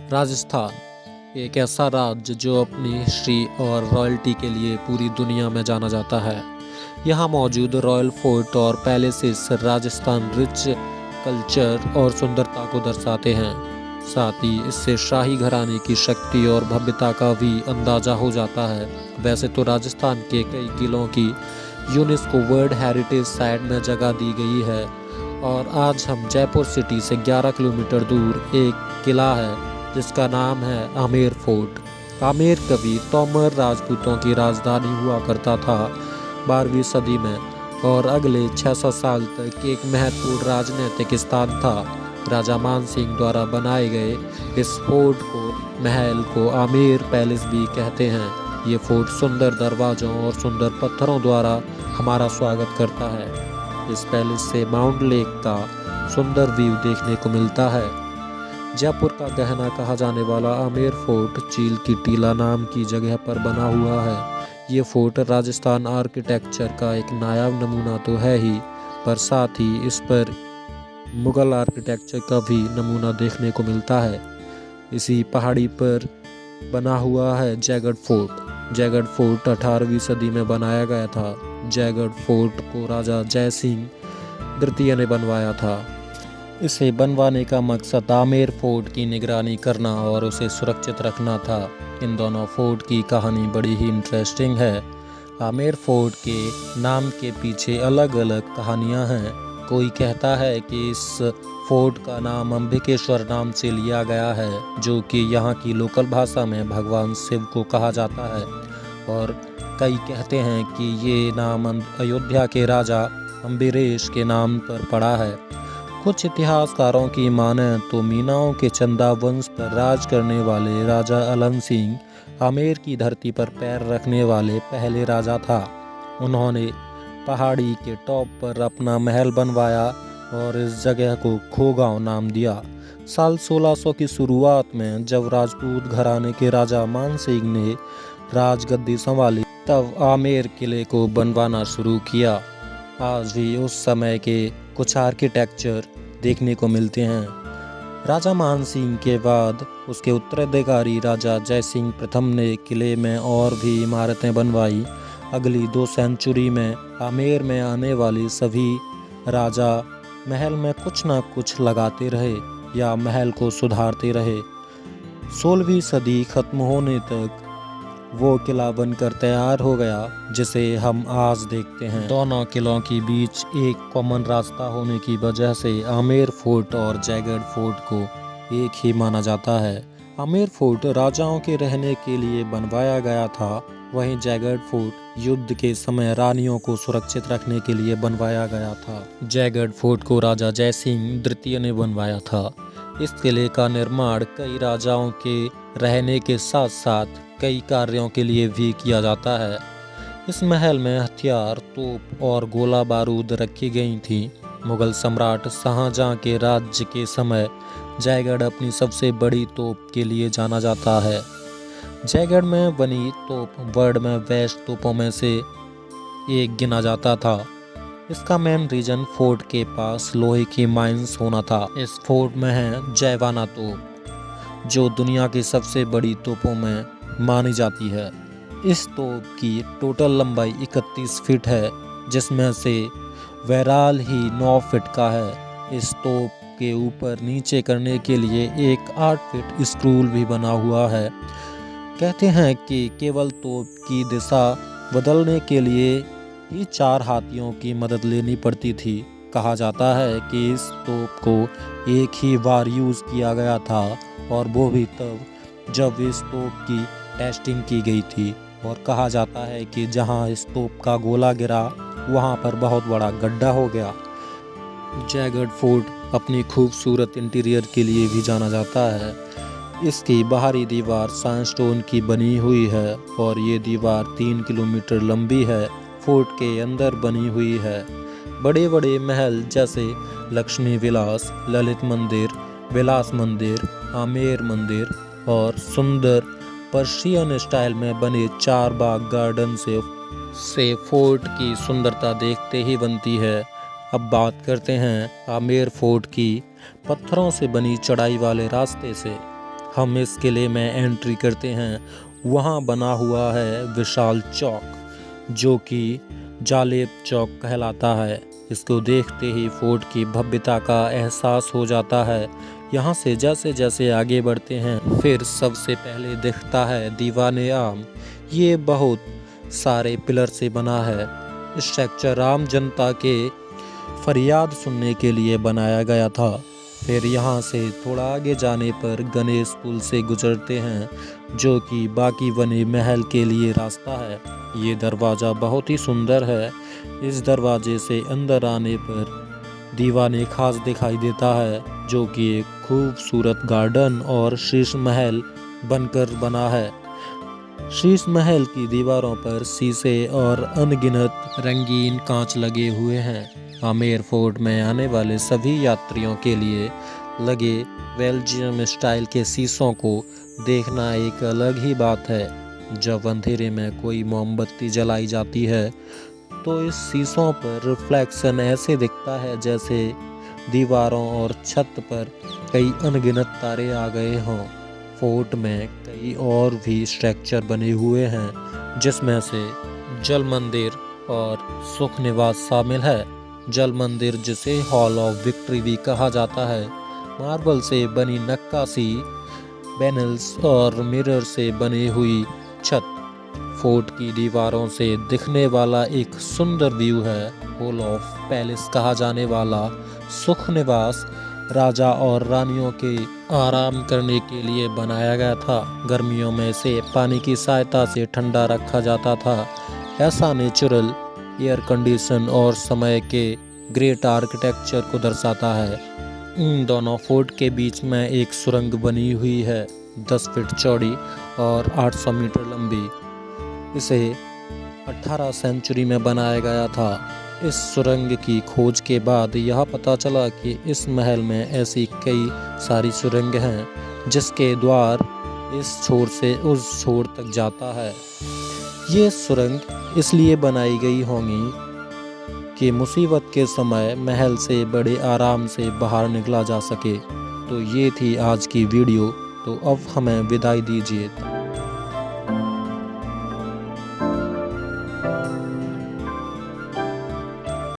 राजस्थान एक ऐसा राज्य जो अपनी हिस्ट्री और रॉयल्टी के लिए पूरी दुनिया में जाना जाता है। यहाँ मौजूद रॉयल फोर्ट और पैलेसेस राजस्थान रिच कल्चर और सुंदरता को दर्शाते हैं। साथ ही इससे शाही घराने की शक्ति और भव्यता का भी अंदाज़ा हो जाता है। वैसे तो राजस्थान के कई किलों की यूनेस्को वर्ल्ड हेरिटेज साइट में जगह दी गई है और आज हम जयपुर सिटी से 11 किलोमीटर दूर एक किला है जिसका नाम है आमेर फोर्ट। आमेर कभी तोमर राजपूतों की राजधानी हुआ करता था 12वीं सदी में और अगले 600 साल तक एक महत्वपूर्ण राजनीतिक स्थान था। राजा मान सिंह द्वारा बनाए गए इस फोर्ट को महल को आमेर पैलेस भी कहते हैं। ये फोर्ट सुंदर दरवाज़ों और सुंदर पत्थरों द्वारा हमारा स्वागत करता है। इस पैलेस से माउंट लेक का सुंदर व्यू देखने को मिलता है। जयपुर का गहना कहा जाने वाला आमेर फोर्ट चील की टीला नाम की जगह पर बना हुआ है। ये फोर्ट राजस्थान आर्किटेक्चर का एक नायाब नमूना तो है ही, पर साथ ही इस पर मुगल आर्किटेक्चर का भी नमूना देखने को मिलता है। इसी पहाड़ी पर बना हुआ है जयगढ़ फोर्ट। जयगढ़ फोर्ट 18वीं सदी में बनाया गया था। जयगढ़ फोर्ट को राजा जय सिंह द्वितीय ने बनवाया था। इसे बनवाने का मकसद आमेर फोर्ट की निगरानी करना और उसे सुरक्षित रखना था। इन दोनों फोर्ट की कहानी बड़ी ही इंटरेस्टिंग है। आमेर फोर्ट के नाम के पीछे अलग अलग कहानियां हैं। कोई कहता है कि इस फोर्ट का नाम अंबिकेश्वर नाम से लिया गया है, जो कि यहाँ की लोकल भाषा में भगवान शिव को कहा जाता है, और कई कहते हैं कि ये नाम अयोध्या के राजा अम्बरीश के नाम पर पड़ा है। कुछ इतिहासकारों की माने तो मीनाओं के चंदा वंश पर राज करने वाले राजा अलन सिंह आमेर की धरती पर पैर रखने वाले पहले राजा था। उन्होंने पहाड़ी के टॉप पर अपना महल बनवाया और इस जगह को खोगांव नाम दिया। साल 1600 की शुरुआत में जब राजपूत घराने के राजा मान सिंह ने राजगद्दी संभाली, तब आमेर किले को बनवाना शुरू किया। आज भी उस समय के कुछ आर्किटेक्चर देखने को मिलते हैं। राजा मान सिंह के बाद उसके उत्तराधिकारी राजा जय सिंह प्रथम ने किले में और भी इमारतें बनवाई। अगली 2 सेंचुरी में आमेर में आने वाली सभी राजा महल में कुछ ना कुछ लगाते रहे या महल को सुधारते रहे। 16वीं सदी खत्म होने तक वो किला बनकर तैयार हो गया जिसे हम आज देखते हैं। दोनों किलों के बीच एक कॉमन रास्ता होने की वजह से आमेर फोर्ट और जयगढ़ फोर्ट को एक ही माना जाता है। आमेर फोर्ट राजाओं के रहने के लिए बनवाया गया था, वहीं जयगढ़ फोर्ट युद्ध के समय रानियों को सुरक्षित रखने के लिए बनवाया गया था। जयगढ़ फोर्ट को राजा जय सिंह द्वितीय ने बनवाया था। इस किले का निर्माण कई राजाओं के रहने के साथ साथ कई कार्यों के लिए भी किया जाता है। इस महल में हथियार, तोप और गोला बारूद रखी गई थी। मुगल सम्राट शाहजहां के राज्य के समय जयगढ़ अपनी सबसे बड़ी तोप के लिए जाना जाता है। जयगढ़ में बनी तोप वर्ल्ड में बेस्ट तोपों में से एक गिना जाता था। इसका मेन रीजन फोर्ट के पास लोहे की माइंस होना था। इस फोर्ट में है जयवाना तोप, जो दुनिया की सबसे बड़ी तोपों में मानी जाती है। इस तोप की टोटल लंबाई 31 फीट है, जिसमें से वैराल ही 9 फीट का है। इस तोप के ऊपर नीचे करने के लिए एक 8 फीट स्क्रूल भी बना हुआ है। कहते हैं कि केवल तोप की दिशा बदलने के लिए ही 4 हाथियों की मदद लेनी पड़ती थी। कहा जाता है कि इस तोप को एक ही बार यूज़ किया गया था, और वो भी तब जब इस तोप की टेस्टिंग की गई थी। और कहा जाता है कि जहां इस तोप का गोला गिरा वहां पर बहुत बड़ा गड्ढा हो गया। जयगढ़ फोर्ट अपनी खूबसूरत इंटीरियर के लिए भी जाना जाता है। इसकी बाहरी दीवार सैंडस्टोन की बनी हुई है और ये दीवार 3 किलोमीटर लंबी है। फोर्ट के अंदर बनी हुई है बड़े बड़े महल जैसे लक्ष्मी विलास, ललित मंदिर, विलास मंदिर, आमेर मंदिर और सुंदर पर्शियन स्टाइल में बने 4 बाग गार्डन से फोर्ट की सुंदरता देखते ही बनती है। अब बात करते हैं आमेर फोर्ट की पत्थरों से बनी चढ़ाई वाले रास्ते से। हम इस किले में एंट्री करते हैं। वहाँ बना हुआ है विशाल चौक, जो कि जालेब चौक कहलाता है। इसको देखते ही फोर्ट की भव्यता का एहसास हो जाता है। यहाँ से जैसे जैसे आगे बढ़ते हैं, फिर सबसे पहले दिखता है दीवाने आम। ये बहुत सारे पिलर से बना है। स्ट्रक्चर आम जनता के फरियाद सुनने के लिए बनाया गया था। फिर यहाँ से थोड़ा आगे जाने पर गणेश पुल से गुजरते हैं, जो कि बाकी बने महल के लिए रास्ता है। ये दरवाज़ा बहुत ही सुंदर है। इस दरवाजे से अंदर आने पर दीवाने खास दिखाई देता है, जो कि एक खूबसूरत गार्डन और शीश महल बनकर बना है। शीश महल की दीवारों पर शीशे और अनगिनत रंगीन कांच लगे हुए हैं। आमेर फोर्ट में आने वाले सभी यात्रियों के लिए लगे बेल्जियम स्टाइल के शीशों को देखना एक अलग ही बात है। जब अंधेरे में कोई मोमबत्ती जलाई जाती है तो इस शीशों पर रिफ्लेक्शन ऐसे दिखता है जैसे दीवारों और छत पर कई अनगिनत तारे आ गए हों। फोर्ट में कई और भी स्ट्रक्चर बने हुए हैं, जिसमें से जल मंदिर और सुख निवास शामिल है। जल मंदिर, जिसे हॉल ऑफ विक्ट्री भी कहा जाता है, मार्बल से बनी नक्काशी, पैनल्स और मिरर से बनी हुई छत, फोर्ट की दीवारों से दिखने वाला एक सुंदर व्यू है। हॉल ऑफ पैलेस कहा जाने वाला सुख निवास राजा और रानियों के आराम करने के लिए बनाया गया था। गर्मियों में इसे पानी की सहायता से ठंडा रखा जाता था। ऐसा नेचुरल एयर कंडीशन और समय के ग्रेट आर्किटेक्चर को दर्शाता है। इन दोनों फोर्ट के बीच में एक सुरंग बनी हुई है, 10 फीट चौड़ी और 800 मीटर लंबी। इसे 18 सेंचुरी में बनाया गया था। इस सुरंग की खोज के बाद यह पता चला कि इस महल में ऐसी कई सारी सुरंग हैं, जिसके द्वार इस छोर से उस छोर तक जाता है। ये सुरंग इसलिए बनाई गई होंगी कि मुसीबत के समय महल से बड़े आराम से बाहर निकला जा सके। तो ये थी आज की वीडियो। तो अब हमें विदाई दीजिए।